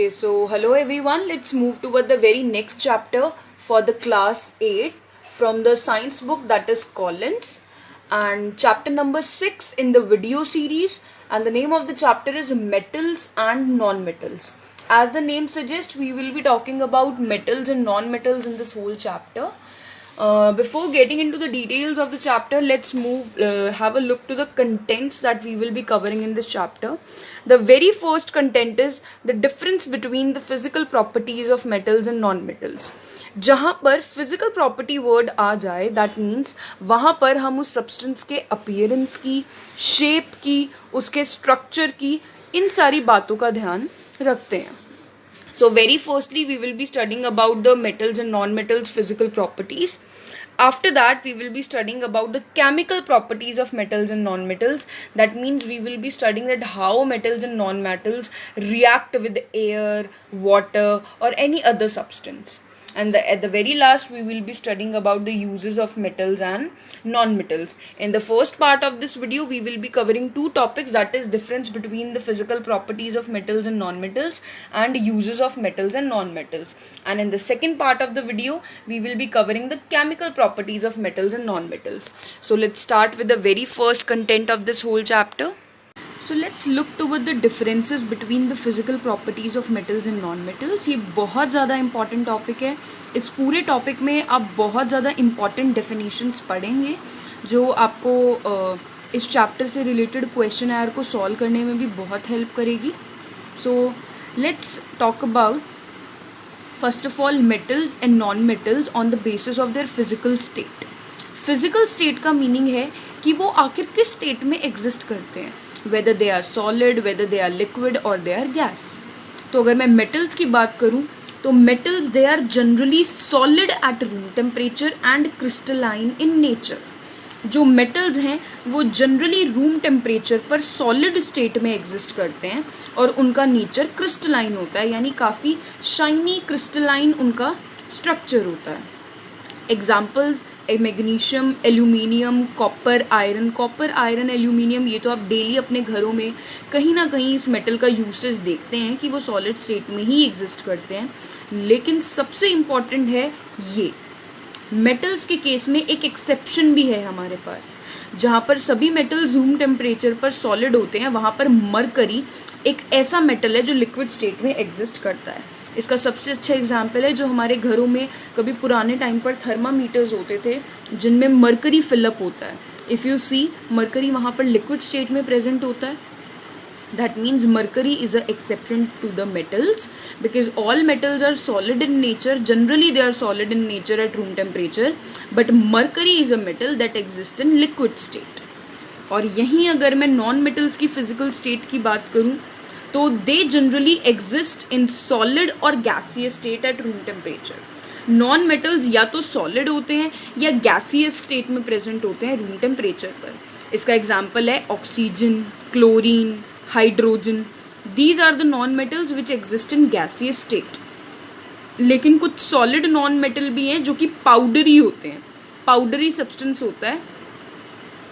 Okay, so hello everyone, let's move toward the very next chapter for the class 8 from the science book, that is Collins, and chapter number 6 in the video series, and the name of the chapter is metals and non-metals. As the name suggests, we will be talking about metals and non-metals in this whole chapter. Before getting into the details of the chapter, let's have a look to the contents that we will be covering in this chapter. The very first content is the difference between the physical properties of metals and non-metals. जहाँ पर physical property word आ जाए, that means वहाँ पर हम उस substance के appearance की, shape की, उसके structure की, इन सारी बातों का ध्यान रखते हैं. So very firstly, we will be studying about the metals and non-metals physical properties. After that, we will be studying about the chemical properties of metals and non-metals. That means we will be studying that how metals and non-metals react with air, water, or any other substance. And at the very last, we will be studying about the uses of metals and non-metals. In the first part of this video, we will be covering two topics, that is difference between the physical properties of metals and non-metals and uses of metals and non-metals. And in the second part of the video, we will be covering the chemical properties of metals and non-metals. So let's start with the very first content of this whole chapter. So let's look toward the differences between the physical properties of metals and non-metals. ये बहुत ज़्यादा important topic है. इस पूरे topic में आप बहुत ज़्यादा important definitions पढ़ेंगे जो आपको इस chapter से related questionnaire को solve करने में भी बहुत help करेगी. So let's talk about first of all metals and non-metals on the basis of their physical state. Physical state का meaning है कि वो आखिर किस state में exist करते हैं. Whether they are solid, whether they are liquid or they are gas. तो अगर मैं metals की बात करूँ तो metals they are generally solid at room temperature and crystalline in nature. जो metals हैं वो generally room temperature पर solid state में exist करते हैं और उनका nature crystalline होता है, यानी काफ़ी shiny crystalline उनका structure होता है. Examples magnesium, aluminium, copper, iron, aluminium, ये तो आप डेली अपने घरों में कहीं ना कहीं इस मेटल का यूसेज देखते हैं कि वो सॉलिड स्टेट में ही एग्जिस्ट करते हैं. लेकिन सबसे इम्पॉर्टेंट है ये मेटल्स के केस में एक एक्सेप्शन भी है हमारे पास. जहाँ पर सभी मेटल्स रूम टेम्परेचर पर सॉलिड होते हैं, वहाँ पर मरकरी एक ऐसा मेटल है जो लिक्विड स्टेट में एग्जिस्ट करता है. इसका सबसे अच्छा एग्जाम्पल है जो हमारे घरों में कभी पुराने टाइम पर थर्मामीटर्स होते थे जिनमें मरकरी फिलअप होता है. इफ़ यू सी मरकरी वहाँ पर लिक्विड स्टेट में प्रेजेंट होता है. That means mercury is a exception to the metals because all metals are solid in nature. Generally they are solid in nature at room temperature, but mercury is a metal that exist in liquid state. और यहीं अगर मैं non metals की physical state की बात करूँ तो they generally exist in solid और gaseous state at room temperature. Non metals या तो सॉलिड होते हैं या गैसियस स्टेट में प्रेजेंट होते हैं रूम टेम्परेचर पर. इसका एग्जाम्पल है oxygen, chlorine, hydrogen. These are the non metals which exist in gaseous state. लेकिन कुछ सॉलिड नॉन मेटल भी हैं जो कि पाउडरी होते हैं, पाउडरी सब्सटेंस होता है.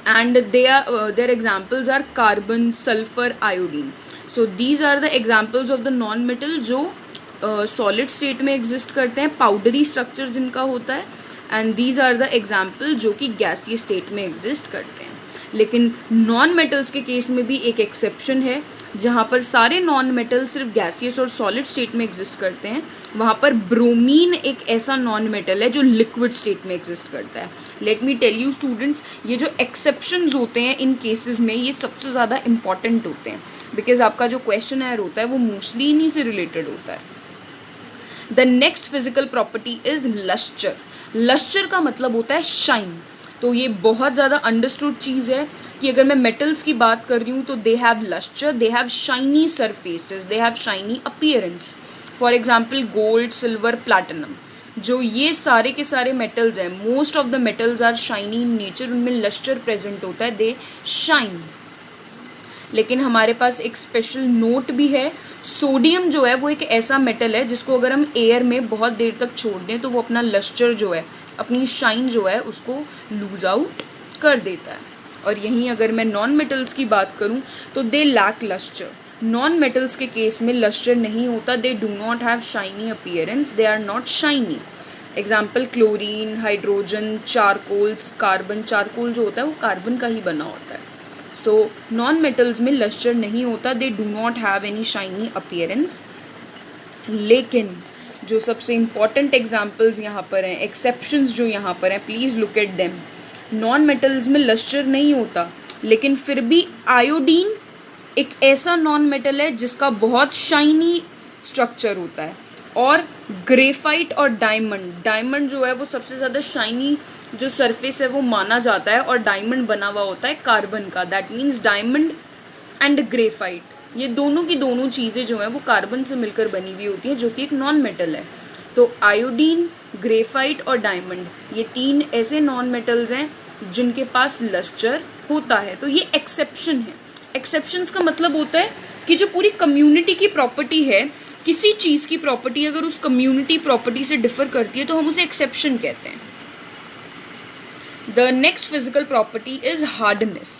And there examples are carbon, sulphur, iodine. So these are the examples of the non-metal जो solid state में exist करते हैं, powdery structure जिनका होता है. And these are the examples जो कि gaseous state में exist करते हैं. लेकिन non-metals के केस में भी एक exception है जहाँ पर सारे non-metal सिर्फ gaseous और solid state में exist करते हैं. वहाँ पर bromine एक ऐसा non-metal है जो liquid state में exist करता है. Let me tell you students, ये जो exceptions होते हैं इन cases में ये सबसे ज़्यादा important होते हैं बिकॉज आपका जो क्वेश्चन आयर होता है वो मोस्टली इन्हीं से रिलेटेड होता है. The next physical property is lustre. Lustre का मतलब होता है शाइन. तो ये बहुत ज़्यादा अंडरस्टूड चीज़ है कि अगर मैं मेटल्स की बात कर रही हूँ तो they have lustre, they have shiny surfaces, they have shiny appearance. For example gold, silver, platinum, जो ये सारे के सारे मेटल्स हैं, most of the metals are shiny in nature. उनमें लस्चर प्रेजेंट होता है, दे शाइन. लेकिन हमारे पास एक स्पेशल नोट भी है. सोडियम जो है वो एक ऐसा मेटल है जिसको अगर हम एयर में बहुत देर तक छोड़ दें तो वो अपना लस्टर जो है, अपनी शाइन जो है उसको लूज आउट कर देता है. और यहीं अगर मैं नॉन मेटल्स की बात करूं तो they lack lustre. Non metals के केस में लस्टर नहीं होता, they do not have shiny appearance, they are not shiny. Example chlorine, hydrogen, charcoals, carbon. Charcoal जो होता है वो कार्बन का ही बना होता है. सो नॉन मेटल्स में लस्टर नहीं होता, they do not have any shiny appearance. लेकिन जो सबसे इम्पॉर्टेंट एग्जाम्पल्स यहाँ पर हैं, एक्सेप्शंस जो यहाँ पर हैं, please look at them. Non metals में लस्टर नहीं होता, लेकिन फिर भी आयोडीन एक ऐसा नॉन मेटल है जिसका बहुत शाइनी स्ट्रक्चर होता है. और ग्रेफाइट और डायमंड, डायमंड जो है वो सबसे ज़्यादा शाइनी जो सरफेस है वो माना जाता है, और डायमंड बना हुआ होता है कार्बन का. That means diamond and graphite, ये दोनों की दोनों चीज़ें जो हैं वो कार्बन से मिलकर बनी हुई होती हैं, जो कि एक नॉन मेटल है. तो आयोडीन, ग्रेफाइट और डायमंड, ये 3 ऐसे नॉन मेटल्स हैं जिनके पास लस्टर होता है. तो ये एक्सेप्शन है. एक्सेप्शंस का मतलब होता है कि जो पूरी कम्युनिटी की प्रॉपर्टी है, किसी चीज़ की प्रॉपर्टी अगर उस कम्युनिटी प्रॉपर्टी से डिफर करती है तो हम उसे एक्सेप्शन कहते हैं. The next physical property is hardness.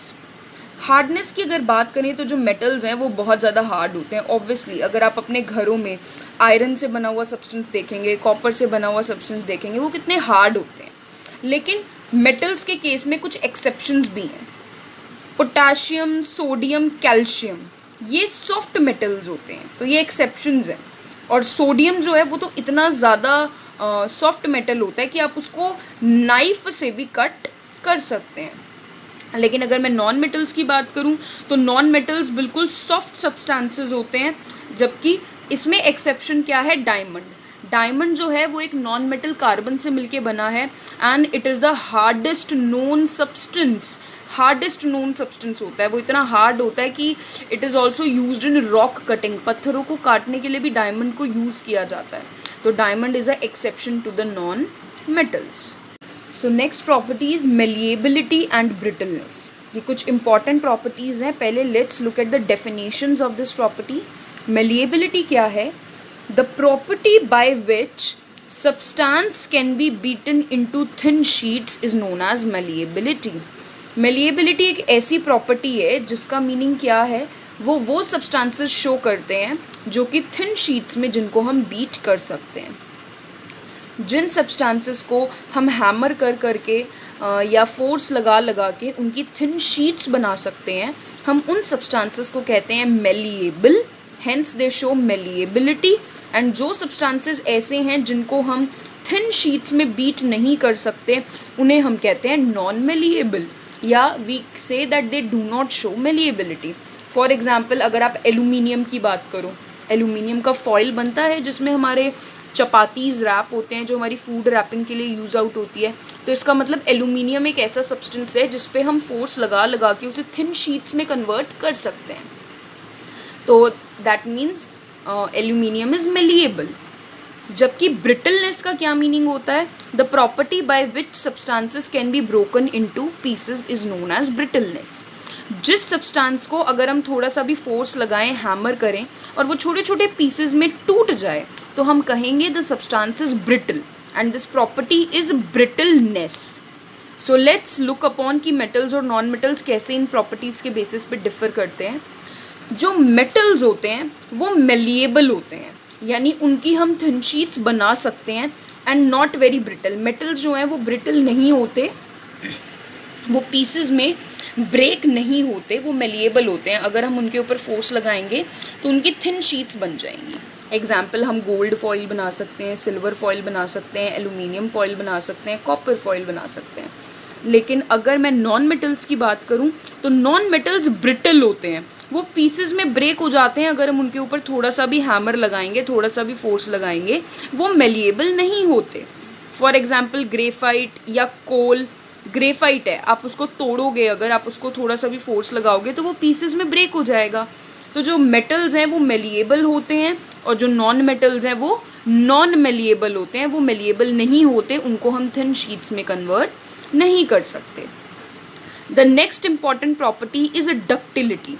Hardness की अगर बात करें तो जो मेटल्स हैं वो बहुत ज़्यादा हार्ड होते हैं. ऑब्वियसली अगर आप अपने घरों में आयरन से बना हुआ सब्सटेंस देखेंगे, कॉपर से बना हुआ सब्सटेंस देखेंगे, वो कितने हार्ड होते हैं. लेकिन मेटल्स के केस में कुछ एक्सेप्शंस भी हैं. पोटाशियम, सोडियम, कैल्शियम, ये सॉफ्ट मेटल्स होते हैं, तो ये एक्सेप्शंस हैं. और सोडियम जो है वो तो इतना ज़्यादा सॉफ्ट मेटल होता है कि आप उसको नाइफ से भी कट कर सकते हैं. लेकिन अगर मैं नॉन मेटल्स की बात करूं तो नॉन मेटल्स बिल्कुल सॉफ्ट सब्सटेंसेस होते हैं, जबकि इसमें एक्सेप्शन क्या है, डायमंड. डायमंड जो है वो एक नॉन मेटल कार्बन से मिलके बना है, and it is the hardest known substance. Hardest known substance होता है, वो इतना हार्ड होता है कि it is also used in rock cutting. पत्थरों को काटने के लिए भी डायमंड को यूज़ किया जाता है. तो diamond is a exception to the non metals. So next property is malleability and brittleness. ये कुछ इंपॉर्टेंट प्रॉपर्टीज हैं. पहले let's look at the definitions of this property. Malleability क्या है? The property by which substance can be beaten into thin sheets is known as malleability. Malleability एक ऐसी property है जिसका मीनिंग क्या है, वो सब्सटेंसेस शो करते हैं जो कि थिन शीट्स में जिनको हम बीट कर सकते हैं. जिन सब्सटेंसेस को हम हैमर कर करके या फोर्स लगा लगा के उनकी थिन शीट्स बना सकते हैं, हम उन सब्सटेंसेस को कहते हैं malleable. Hence they show malleability. And जो सब्सटेंसेस ऐसे हैं जिनको हम थिन शीट्स में बीट नहीं कर सकते, उन्हें हम कहते हैं नॉन मेलिएबल, या we say that they do not show malleability. For example अगर आप एल्यूमिनियम की बात करो, एल्यूमिनियम का फॉइल बनता है जिसमें हमारे चपातीज रैप होते हैं, जो हमारी फूड रैपिंग के लिए यूज आउट होती है. तो इसका मतलब एल्यूमिनियम एक ऐसा सब्सटेंस है जिसपे हम फोर्स लगा लगा के उसे थिन शीट्स में कन्वर्ट कर सकते हैं. तो that means aluminium is malleable. जबकि ब्रिटलनेस का क्या मीनिंग होता है? The property by which substances can be broken into pieces is known as brittleness. जिस सब्सटेंस को अगर हम थोड़ा सा भी फोर्स लगाएं, हैमर करें और वो छोटे छोटे पीसेस में टूट जाए, तो हम कहेंगे the substance is brittle, and this property is brittleness. So let's look upon कि मेटल्स और नॉन मेटल्स कैसे इन प्रॉपर्टीज के बेसिस पे डिफर करते हैं. जो मेटल्स होते हैं वो मेलिएबल होते हैं, यानी उनकी हम थिन शीट्स बना सकते हैं, and not very brittle. Metals जो हैं वो ब्रिटल नहीं होते, वो पीसेस में ब्रेक नहीं होते, वो मेलिएबल होते हैं. अगर हम उनके ऊपर फोर्स लगाएंगे तो उनकी थिन शीट्स बन जाएंगी. एग्जाम्पल हम गोल्ड फॉइल बना सकते हैं, सिल्वर फॉइल बना सकते हैं, एल्यूमिनियम फॉइल बना सकते हैं, कॉपर फॉइल बना सकते हैं. लेकिन अगर मैं नॉन मेटल्स की बात करूं तो नॉन मेटल्स ब्रिटल होते हैं, वो पीसेस में ब्रेक हो जाते हैं अगर हम उनके ऊपर थोड़ा सा भी हैमर लगाएंगे, थोड़ा सा भी फोर्स लगाएंगे, वो मेलिएबल नहीं होते. फॉर एग्जाम्पल ग्रेफाइट या कोल. ग्रेफाइट है, आप उसको तोड़ोगे, अगर आप उसको थोड़ा सा भी फोर्स लगाओगे तो वो पीसेस में ब्रेक हो जाएगा. तो जो मेटल्स हैं वो मेलिएबल होते हैं, और जो नॉन मेटल्स हैं वो नॉन मेलिएबल होते हैं, वो मेलिएबल नहीं होते, उनको हम थिन शीट्स में कन्वर्ट नहीं कर सकते. The next important property is a ductility.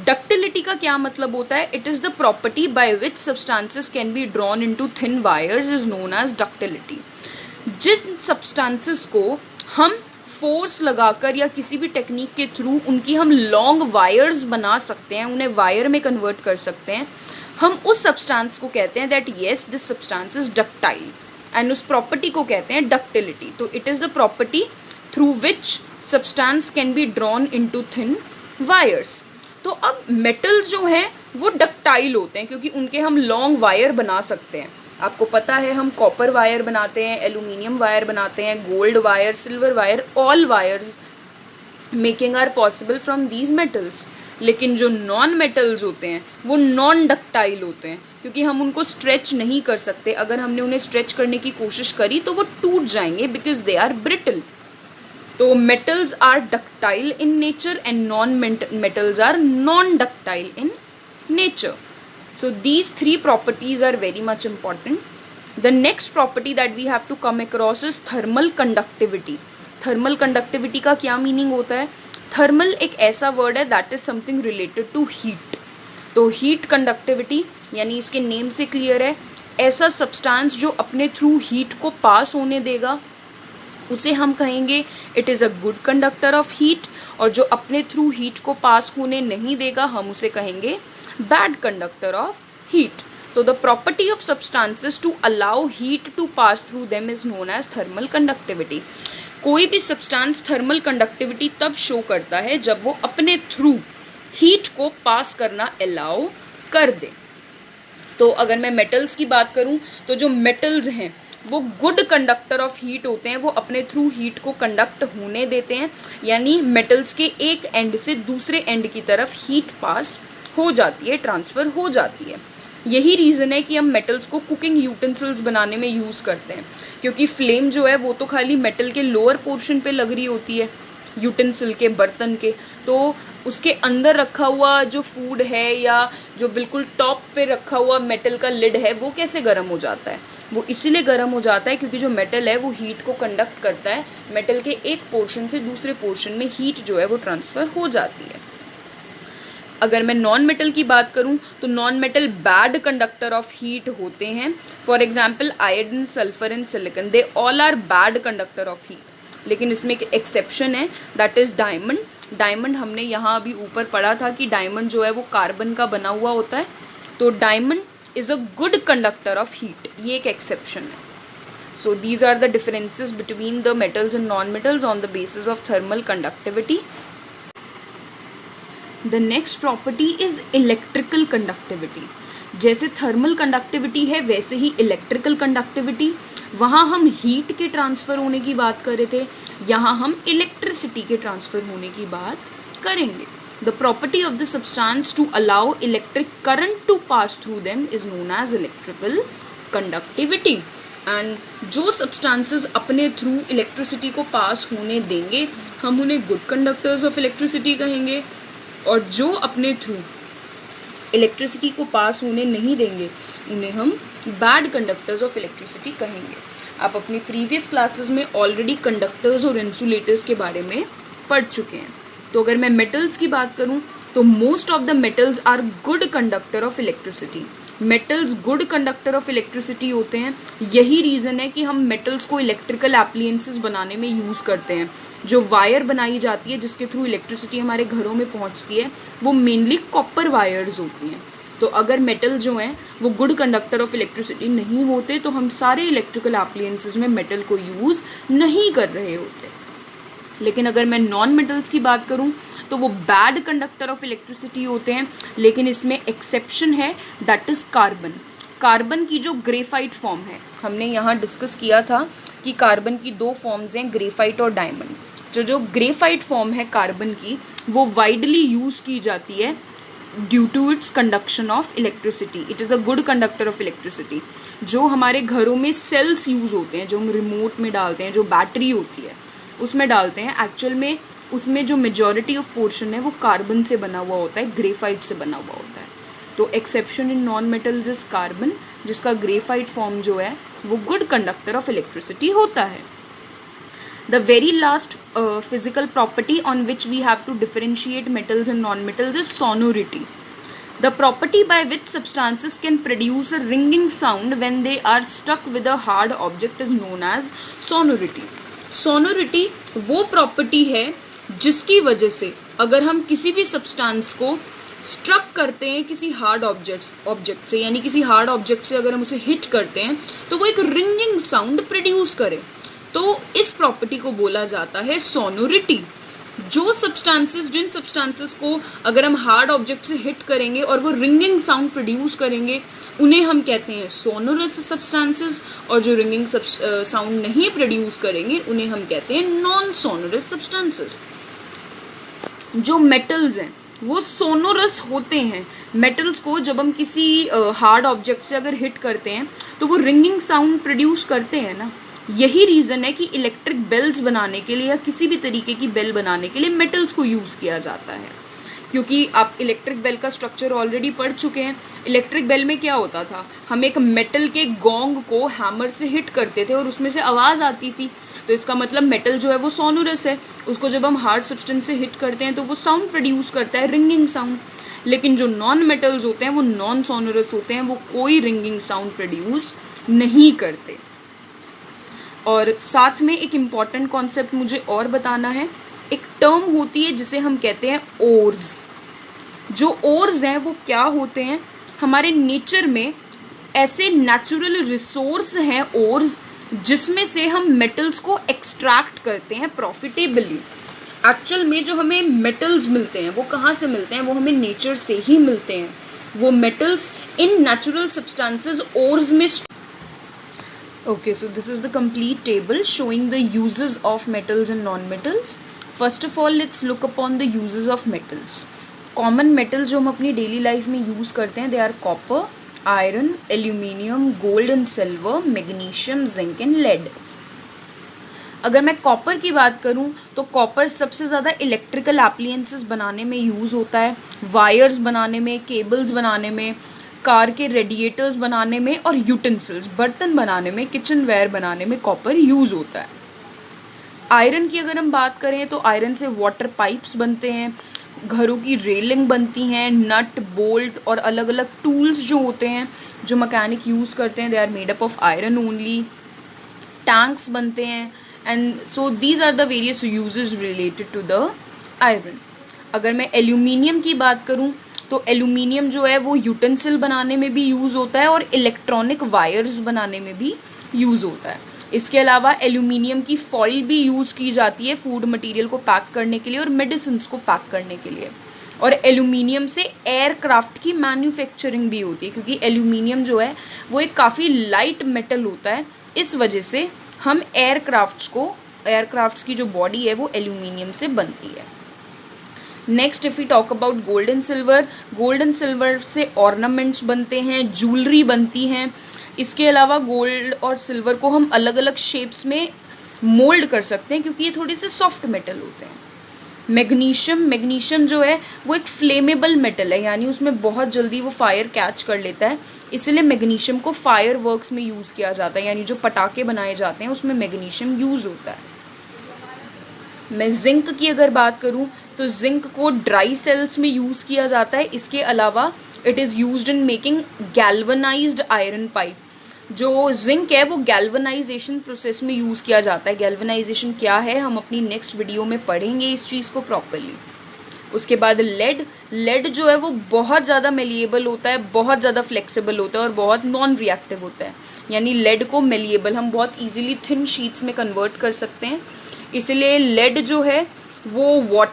Ductility का क्या मतलब होता है? It is the property by which substances can be drawn into thin wires is known as ductility. जिन सब्सटेंसेस को हम फोर्स लगाकर या किसी भी टेक्निक के थ्रू उनकी हम लॉन्ग वायर्स बना सकते हैं, उन्हें वायर में कन्वर्ट कर सकते हैं, हम उस सब्सटेंस को कहते हैं that yes this substance is ductile, and उस प्रॉपर्टी को कहते हैं डक्टिलिटी. तो it is the property through which substance can be drawn into thin wires. तो अब मेटल्स जो हैं वो डक्टाइल होते हैं क्योंकि उनके हम लॉन्ग वायर बना सकते हैं. आपको पता है हम कॉपर वायर बनाते हैं, एल्यूमिनियम वायर बनाते हैं, gold wire, silver wire, all wires making are possible from these metals. लेकिन जो नॉन मेटल्स होते हैं वो नॉन डक्टाइल होते हैं क्योंकि हम उनको स्ट्रेच नहीं कर सकते. अगर हमने उन्हें स्ट्रेच करने की कोशिश करी तो वो टूट जाएंगे बिकॉज दे आर ब्रिटल. तो metals are ductile in nature and non-metals are non-ductile in nature. So these three properties are very much important. The next property that we have to come across is thermal conductivity. Thermal conductivity का क्या meaning होता है? Thermal एक ऐसा word है that is something related to heat. तो heat conductivity यानी इसके name से clear है, ऐसा substance जो अपने through heat को pass होने देगा उसे हम कहेंगे it is a good conductor of heat, और जो अपने थ्रू हीट को पास होने नहीं देगा हम उसे कहेंगे बैड कंडक्टर ऑफ हीट. तो the property of substances to allow heat to pass through them is known as thermal conductivity. कोई भी सब्सटेंस थर्मल कंडक्टिविटी तब शो करता है जब वो अपने थ्रू हीट को पास करना अलाउ कर दे. तो अगर मैं मेटल्स की बात करूं तो जो मेटल्स हैं वो गुड कंडक्टर ऑफ हीट होते हैं, वो अपने थ्रू हीट को कंडक्ट होने देते हैं, यानी मेटल्स के एक एंड से दूसरे एंड की तरफ हीट पास हो जाती है, ट्रांसफ़र हो जाती है. यही रीज़न है कि हम मेटल्स को कुकिंग यूटेंसिल्स बनाने में यूज़ करते हैं क्योंकि फ्लेम जो है वो तो खाली मेटल के लोअर पोर्शन पे लग रही होती है, यूटेंसिल के, बर्तन के, तो उसके अंदर रखा हुआ जो फूड है या जो बिल्कुल टॉप पे रखा हुआ मेटल का लिड है वो कैसे गर्म हो जाता है? वो इसीलिए गर्म हो जाता है क्योंकि जो मेटल है वो हीट को कंडक्ट करता है, मेटल के एक पोर्शन से दूसरे पोर्शन में हीट जो है वो ट्रांसफ़र हो जाती है. अगर मैं नॉन मेटल की बात करूं तो non metal bad conductor of heat होते हैं. For example iodine, sulphur and silicon, they all are bad conductor of heat. लेकिन इसमें एक एक्सेप्शन है दैट इज डायमंड. डायमंड हमने यहाँ अभी ऊपर पढ़ा था कि डायमंड जो है वो कार्बन का बना हुआ होता है, तो diamond is a good conductor of heat, ये एक एक्सेप्शन है. So these are the differences between the metals and non metals on the basis of thermal conductivity. The next property is electrical conductivity. जैसे thermal conductivity है वैसे ही electrical conductivity. वहाँ हम heat के transfer होने की बात कर रहे थे, यहाँ हम इलेक्ट्रिसिटी के ट्रांसफ़र होने की बात करेंगे. The property of the substance to allow electric current to pass through them is known as electrical conductivity. And जो सब्सटेंसेस अपने थ्रू इलेक्ट्रिसिटी को पास होने देंगे हम उन्हें गुड कंडक्टर्स ऑफ इलेक्ट्रिसिटी कहेंगे, और जो अपने थ्रू इलेक्ट्रिसिटी को पास होने नहीं देंगे उन्हें हम बैड कंडक्टर्स ऑफ इलेक्ट्रिसिटी कहेंगे. आप अपनी प्रीवियस क्लासेस में ऑलरेडी कंडक्टर्स और इंसुलेटर्स के बारे में पढ़ चुके हैं. तो अगर मैं मेटल्स की बात करूं तो most of the metals are good conductor of electricity. Metals good conductor of electricity होते हैं. यही रीज़न है कि हम मेटल्स को इलेक्ट्रिकल एप्लायंसेस बनाने में यूज़ करते हैं. जो वायर बनाई जाती है जिसके थ्रू इलेक्ट्रिसिटी हमारे घरों में पहुंचती है वो मेनली कॉपर वायर्स होती हैं. तो अगर मेटल जो हैं वो गुड कंडक्टर ऑफ इलेक्ट्रिसिटी नहीं होते तो हम सारे इलेक्ट्रिकल एप्लायंसेस में मेटल को यूज़ नहीं कर रहे होते. लेकिन अगर मैं नॉन मेटल्स की बात करूं तो वो बैड कंडक्टर ऑफ इलेक्ट्रिसिटी होते हैं, लेकिन इसमें एक्सेप्शन है दैट इज कार्बन. कार्बन की जो ग्रेफाइट फॉर्म है, हमने यहाँ डिस्कस किया था कि कार्बन की दो फॉर्म्स हैं, ग्रेफाइट और डायमंड. जो ग्रेफाइट फॉर्म है कार्बन की वो वाइडली यूज की जाती है due to its conduction of electricity. It is a good conductor of electricity. जो हमारे घरों में सेल्स यूज होते हैं, जो हम रिमोट में डालते हैं, जो बैटरी होती है उसमें डालते हैं, एक्चुअल में उसमें जो मेजॉरिटी ऑफ पोर्शन है वो कार्बन से बना हुआ होता है, ग्रेफाइट से बना हुआ होता है. तो exception in non metals is carbon, जिसका ग्रेफाइट फॉर्म जो है वो गुड कंडक्टर ऑफ इलेक्ट्रिसिटी होता है. The very last physical property on which we have to differentiate metals and non-metals is sonority. The property by which substances can produce a ringing sound when they are stuck with a hard object is known as sonority. Sonority वो property है जिसकी वजह से अगर हम किसी भी substance को स्ट्रक करते हैं किसी हार्ड ऑब्जेक्ट से, यानी किसी हार्ड ऑब्जेक्ट से अगर हम उसे हिट करते हैं तो वो एक रिंगिंग साउंड प्रोड्यूस करे, तो इस प्रॉपर्टी को बोला जाता है सोनोरिटी। जिन सब्सटेंसेस को अगर हम हार्ड ऑब्जेक्ट से हिट करेंगे और वो रिंगिंग साउंड प्रोड्यूस करेंगे उन्हें हम कहते हैं सोनोरस सब्सटेंसेस, और जो रिंगिंग साउंड नहीं प्रोड्यूस करेंगे उन्हें हम कहते हैं नॉन सोनोरस सब्सटेंसेस। जो मेटल्स हैं वो सोनोरस होते हैं। मेटल्स को जब हम किसी हार्ड ऑब्जेक्ट से अगर हिट करते हैं तो वो रिंगिंग साउंड प्रोड्यूस करते हैं ना। यही रीज़न है कि इलेक्ट्रिक बेल्स बनाने के लिए या किसी भी तरीके की बेल बनाने के लिए मेटल्स को यूज़ किया जाता है, क्योंकि आप इलेक्ट्रिक बेल का स्ट्रक्चर ऑलरेडी पढ़ चुके हैं। इलेक्ट्रिक बेल में क्या होता था, हम एक मेटल के गोंग को हैमर से हिट करते थे और उसमें से आवाज़ आती थी, तो इसका मतलब मेटल जो है वो सोनोरस है। उसको जब हम हार्ड सब्सटेंस से हिट करते हैं तो वो साउंड प्रोड्यूस करता है, रिंगिंग साउंड। लेकिन जो नॉन मेटल्स होते हैं वो नॉन सोनोरस होते हैं, वो कोई रिंगिंग साउंड प्रोड्यूस नहीं करते। और साथ में एक इम्पॉर्टेंट कॉन्सेप्ट मुझे और बताना है, एक टर्म होती है जिसे हम कहते हैं ओर्स। जो ओर्स हैं वो क्या होते हैं, हमारे नेचर में ऐसे नेचुरल रिसोर्स हैं ओर्स, जिसमें से हम मेटल्स को एक्सट्रैक्ट करते हैं प्रॉफिटेबली। एक्चुअल में जो हमें मेटल्स मिलते हैं वो कहाँ से मिलते हैं, वो हमें नेचर से ही मिलते हैं। वो metals in natural substances ores में। Okay, so this is the complete table showing the uses of metals and non-metals. First of all, let's look upon the uses of metals. Common metals जो हम अपनी daily life में use करते हैं, they are copper, iron, aluminium, gold and silver, magnesium, zinc and lead. अगर मैं copper की बात करूं तो कॉपर सबसे ज़्यादा इलेक्ट्रिकल एप्लायंसेस बनाने में यूज़ होता है, वायर्स बनाने में, केबल्स बनाने में, कार के रेडिएटर्स बनाने में और यूटेंसिल्स बर्तन बनाने में, किचनवेयर बनाने में कॉपर यूज़ होता है। आयरन की अगर हम बात करें तो आयरन से वाटर पाइप्स बनते हैं, घरों की रेलिंग बनती हैं, नट बोल्ट और अलग अलग टूल्स जो होते हैं जो मैकेनिक यूज़ करते हैं, they are made up of iron only. Tanks बनते हैं, and so these are the various uses related to the iron. अगर मैं एल्यूमिनियम की बात करूं तो एल्यूमिनियम जो है वो यूटेंसिल बनाने में भी यूज़ होता है और इलेक्ट्रॉनिक वायर्स बनाने में भी यूज़ होता है। इसके अलावा एल्यूमिनियम की फॉइल भी यूज़ की जाती है फूड मटेरियल को पैक करने के लिए और मेडिसिन्स को पैक करने के लिए। और एल्यूमिनियम से एयरक्राफ्ट की मैन्युफैक्चरिंग भी होती है, क्योंकि एल्यूमिनियम जो है वो एक काफ़ी लाइट मेटल होता है। इस वजह से हम एयरक्राफ्ट्स की जो बॉडी है वो एल्यूमिनियम से बनती है। Next if we talk about gold and silver से ऑर्नामेंट्स बनते हैं, ज्वेलरी बनती हैं। इसके अलावा गोल्ड और सिल्वर को हम अलग अलग शेप्स में मोल्ड कर सकते हैं, क्योंकि ये थोड़े से सॉफ्ट मेटल होते हैं। मैग्नीशियम जो है वो एक फ्लेमेबल मेटल है, यानी उसमें बहुत जल्दी वो फायर कैच कर लेता है, इसलिए मैग्नीशियम को फायर वर्क्स में यूज़ किया जाता है, यानी जो पटाखे बनाए जाते हैं उसमें मैग्नीशियम यूज़ होता है। मैं जिंक की अगर बात करूं तो जिंक को ड्राई सेल्स में यूज़ किया जाता है। इसके अलावा it is used in making galvanised iron pipe. जो जिंक है वो गैल्वनाइजेशन प्रोसेस में यूज़ किया जाता है। गैल्वनाइजेशन क्या है हम अपनी नेक्स्ट वीडियो में पढ़ेंगे इस चीज़ को प्रॉपरली। उसके बाद लेड जो है वो बहुत ज़्यादा मेलिएबल होता है, बहुत ज़्यादा फ्लेक्सिबल होता है और बहुत नॉन रिएक्टिव होता है, यानी लेड को मेलिएबल हम बहुत ईजिली थिन शीट्स में कन्वर्ट कर सकते हैं। इसलिए लेड जो है वो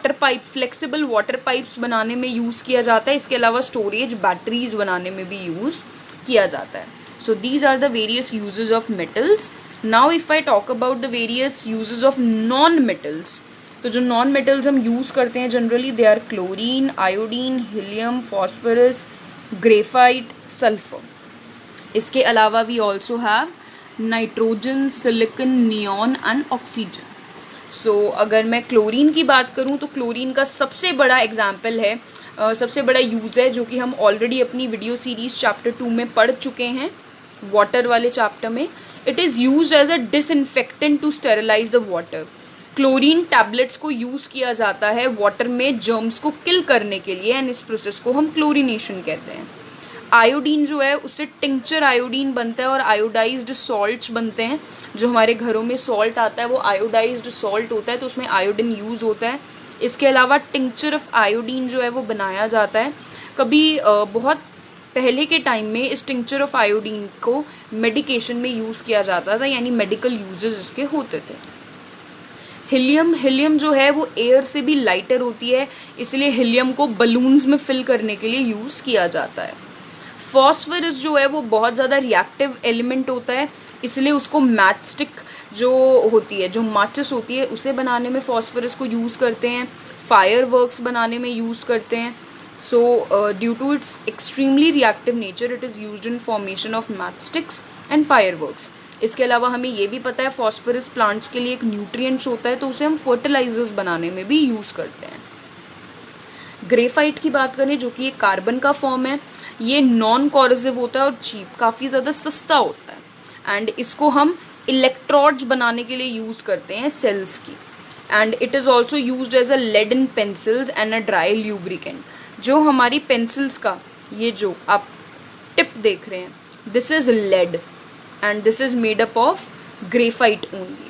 फ्लेक्सिबल वाटर पाइप्स बनाने में यूज़ किया जाता है। इसके अलावा स्टोरेज बैटरीज बनाने में भी यूज़ किया जाता है। So these are the various uses of metals. Now if I talk about the various uses of non metals, तो जो नॉन मेटल्स हम यूज़ करते हैं generally they are chlorine, iodine, helium, phosphorus, graphite, sulphur. इसके अलावा we also have nitrogen, silicon, neon and oxygen. So अगर मैं chlorine की बात करूं तो क्लोरीन का सबसे बड़ा एग्जाम्पल है, सबसे बड़ा यूज़ है जो कि हम ऑलरेडी अपनी वीडियो सीरीज चैप्टर 2 में पढ़ चुके हैं, वाटर वाले चैप्टर में। It is use as a disinfectant to sterilise the water. Chlorine tablets को यूज़ किया जाता है वाटर में जर्म्स को किल करने के लिए, एंड इस प्रोसेस को हम क्लोरीनेशन कहते हैं। आयोडीन जो है उससे टिंक्चर आयोडीन बनता है और आयोडाइज्ड सॉल्ट्स बनते हैं। जो हमारे घरों में सॉल्ट आता है वो आयोडाइज्ड सॉल्ट होता है, तो उसमें आयोडीन यूज़ होता है। इसके अलावा टिंक्चर ऑफ आयोडीन जो है वो बनाया जाता है। कभी बहुत पहले के टाइम में इस टिंक्चर ऑफ आयोडीन को मेडिकेशन में यूज़ किया जाता था, यानी मेडिकल यूजेस इसके होते थे। हीलियम जो है वो एयर से भी लाइटर होती है, इसलिए हीलियम को बलून्स में फिल करने के लिए यूज़ किया जाता है। फॉस्फरस जो है वो बहुत ज़्यादा रिएक्टिव एलिमेंट होता है, इसलिए उसको मैचस्टिक जो होती है, जो माचिस होती है, उसे बनाने में फॉस्फरस को यूज़ करते हैं। फायर वर्क्स बनाने में यूज़ करते हैं। So due to its extremely reactive nature it is used in formation of matchsticks and fireworks. इसके अलावा हमें ये भी पता है फॉस्फरस प्लांट्स के लिए एक न्यूट्रिएंट्स होता है, तो उसे हम फर्टिलाइजर्स बनाने में भी यूज़ करते हैं। ग्रेफाइट की बात करें, जो कि एक कार्बन का फॉर्म है, ये नॉन कॉरोसिव होता है और चीप, काफ़ी ज़्यादा सस्ता होता है। एंड इसको हम इलेक्ट्रोड्स बनाने के लिए यूज़ करते हैं सेल्स की। And it is also used as a lead in pencils and a dry lubricant. जो हमारी पेंसिल्स का ये जो आप टिप देख रहे हैं, this is lead and this is made up of graphite only.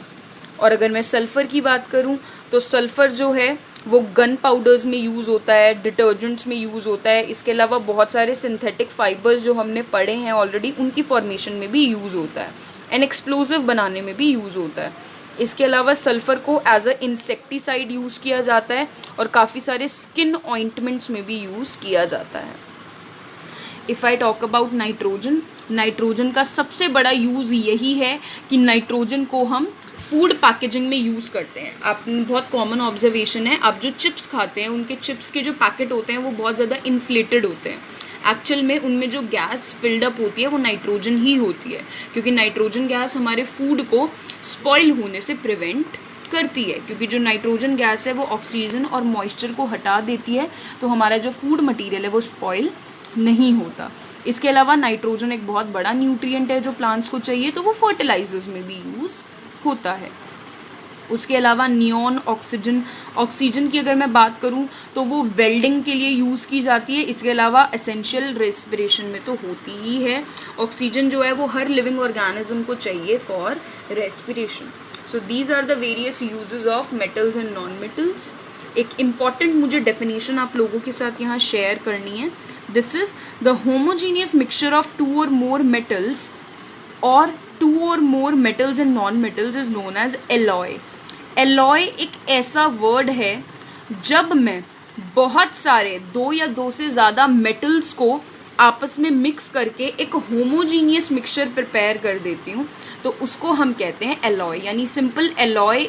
और अगर मैं सल्फ़र की बात करूं तो सल्फ़र जो है वो गन पाउडर्स में यूज़ होता है, डिटर्जेंट्स में यूज़ होता है। इसके अलावा बहुत सारे सिंथेटिक फाइबर्स जो हमने पढ़े हैं ऑलरेडी, उनकी फॉर्मेशन में भी यूज़ होता है एंड एक्सप्लोजिव बनाने में भी यूज़ होता है। इसके अलावा सल्फ़र को एज अ इंसेक्टिसाइड यूज़ किया जाता है और काफ़ी सारे स्किन ऑइंटमेंट्स में भी यूज़ किया जाता है। If I talk about nitrogen, nitrogen का सबसे बड़ा यूज़ यही है कि नाइट्रोजन को हम फूड पैकेजिंग में यूज़ करते हैं। आप बहुत कॉमन ऑब्जर्वेशन है, आप जो चिप्स खाते हैं उनके चिप्स के जो पैकेट होते हैं वो बहुत ज़्यादा इन्फ्लेटेड होते हैं। एक्चुअल में उनमें जो गैस फिल्ड अप होती है वो नाइट्रोजन ही होती है, क्योंकि नाइट्रोजन गैस हमारे फूड को स्पॉइल होने से प्रिवेंट करती है। क्योंकि जो नाइट्रोजन गैस है वो ऑक्सीजन और मॉइस्चर को हटा देती है, तो हमारा जो फूड मटेरियल है वो स्पॉइल नहीं होता। इसके अलावा नाइट्रोजन एक बहुत बड़ा न्यूट्रिएंट है जो प्लांट्स को चाहिए, तो वो फर्टिलाइजर्स में भी यूज़ होता है। उसके अलावा नियॉन ऑक्सीजन, ऑक्सीजन की अगर मैं बात करूं तो वो वेल्डिंग के लिए यूज़ की जाती है। इसके अलावा एसेंशियल रेस्पिरेशन में तो होती ही है। ऑक्सीजन जो है वो हर लिविंग ऑर्गेनिज्म को चाहिए for respiration. So these are the various uses of metals and non metals. एक इम्पॉर्टेंट मुझे डेफिनेशन आप लोगों के साथ यहाँ शेयर करनी है। This is the homogeneous mixture of two or more metals or two or more metals and non metals is known as alloy. Alloy एक ऐसा वर्ड है जब मैं बहुत सारे दो या दो से ज़्यादा मेटल्स को आपस में मिक्स करके एक होमोजीनियस मिक्सचर प्रिपेयर कर देती हूँ, तो उसको हम कहते हैं एलॉय। यानी simple alloy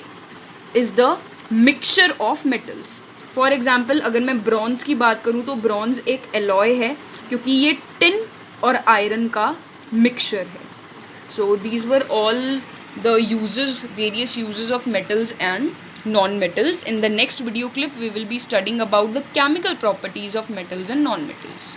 is the mixture of metals. For example अगर मैं ब्रॉन्ज की बात करूँ तो ब्रॉन्ज एक एलॉय है, क्योंकि ये टिन और आयरन का मिक्सचर है। So these were all the uses, various uses of metals and non-metals. In the next video clip we will be studying about the chemical properties of metals and non-metals.